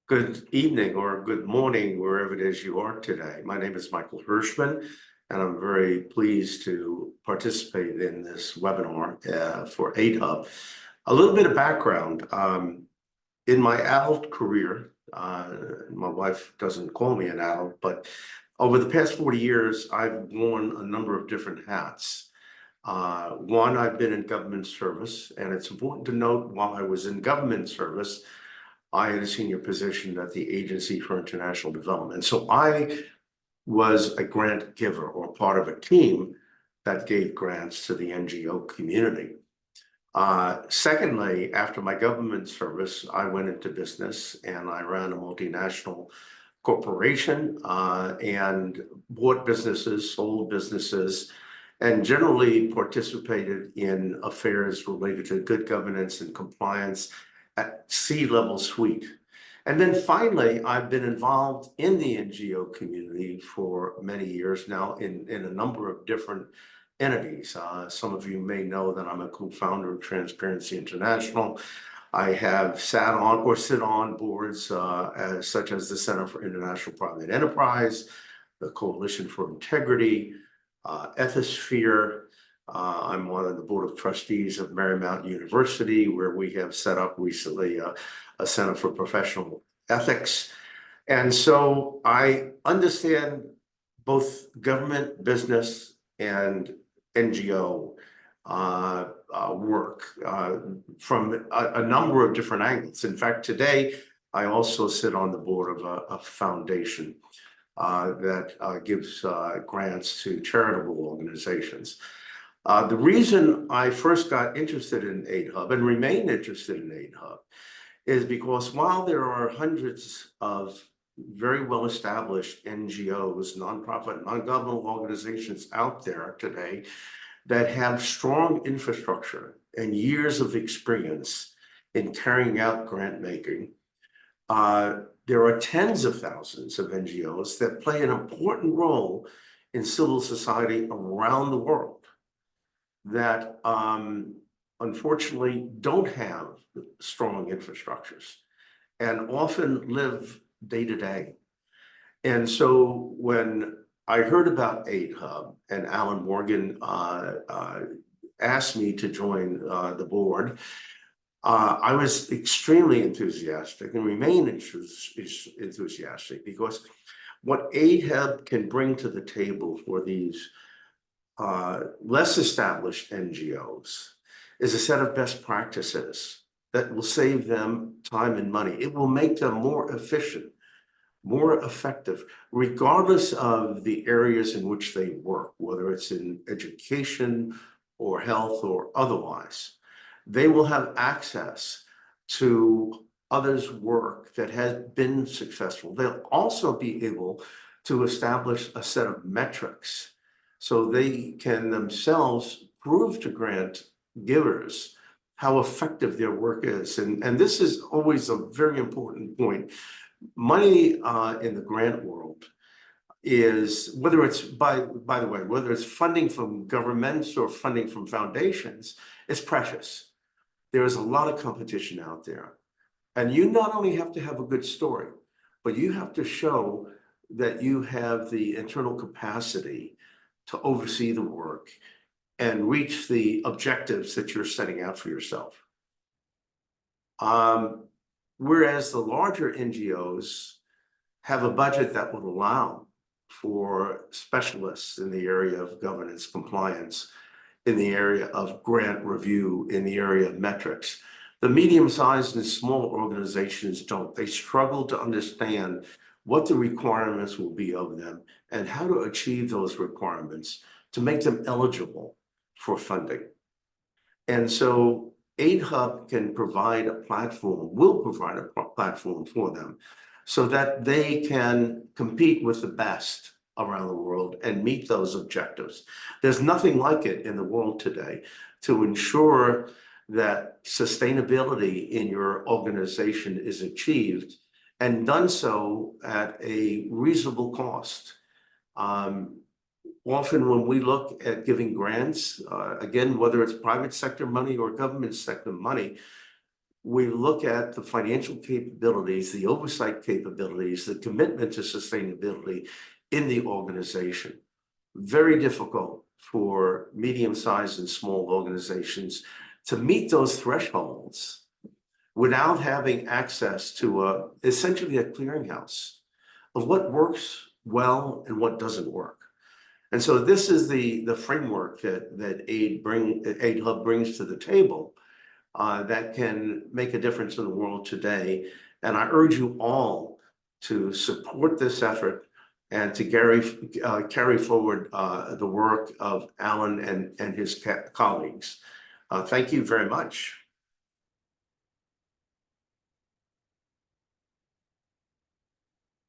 Good evening or good morning, wherever it is you are today. My name is Michael Hershman, and I'm very pleased to participate in this webinar for AidHub. A little bit of background. In my adult career, my wife doesn't call me an adult, but over the past 40 years, I've worn a number of different hats. One, I've been in government service, and it's important to note while I was in government service, I had a senior position at the Agency for International Development. So I was a grant giver or part of a team that gave grants to the NGO community. Secondly, after my government service, I went into business and I ran a multinational corporation and bought businesses, sold businesses, and generally participated in affairs related to good governance and compliance at C-level suite. And then finally, I've been involved in the NGO community for many years now in a number of different entities. Some of you may know that I'm a co-founder of Transparency International. I have sat on or sit on boards such as the Center for International Private Enterprise, the Coalition for Integrity, Ethisphere. I'm one of the board of trustees of Marymount University, where we have set up recently a Center for Professional Ethics. And so I understand both government, business, and NGO work from a number of different angles. In fact, today, I also sit on the board of a foundation that gives grants to charitable organizations. The reason I first got interested in AidHub and remain interested in AidHub is because while there are hundreds of very well-established NGOs, nonprofit, non-governmental organizations out there today that have strong infrastructure and years of experience in carrying out grant making, there are tens of thousands of NGOs that play an important role in civil society around the world that unfortunately don't have strong infrastructures and often live day to day. And so when I heard about AidHub and Alan Morgan asked me to join the board, I was extremely enthusiastic and remain enthusiastic because what AidHub can bring to the table for these less established NGOs is a set of best practices that will save them time and money. It will make them more efficient, more effective, regardless of the areas in which they work, whether it's in education or health or otherwise. They will have access to others' work that has been successful. They'll also be able to establish a set of metrics so they can themselves prove to grant givers how effective their work is. And this is always a very important point. Money in the grant world is, whether it's, by the way, whether it's funding from governments or funding from foundations, it's precious. There is a lot of competition out there. And you not only have to have a good story, but you have to show that you have the internal capacity to oversee the work and reach the objectives that you're setting out for yourself. Whereas the larger NGOs have a budget that would allow for specialists in the area of governance, compliance, in the area of grant review, in the area of metrics. The medium-sized and small organizations don't. They struggle to understand what the requirements will be of them and how to achieve those requirements to make them eligible for funding. And so AidHub can provide a platform, will provide a platform for them so that they can compete with the best around the world and meet those objectives. There's nothing like it in the world today to ensure that sustainability in your organization is achieved and done so at a reasonable cost. Often when we look at giving grants, again, whether it's private sector money or government sector money, we look at the financial capabilities, the oversight capabilities, the commitment to sustainability in the organization. Very difficult for medium-sized and small organizations to meet those thresholds without having access to essentially a clearinghouse of what works well and what doesn't work. And so this is the framework that AidHub brings to the table that can make a difference in the world today. And I urge you all to support this effort and to carry forward the work of Alan and his colleagues. Thank you very much.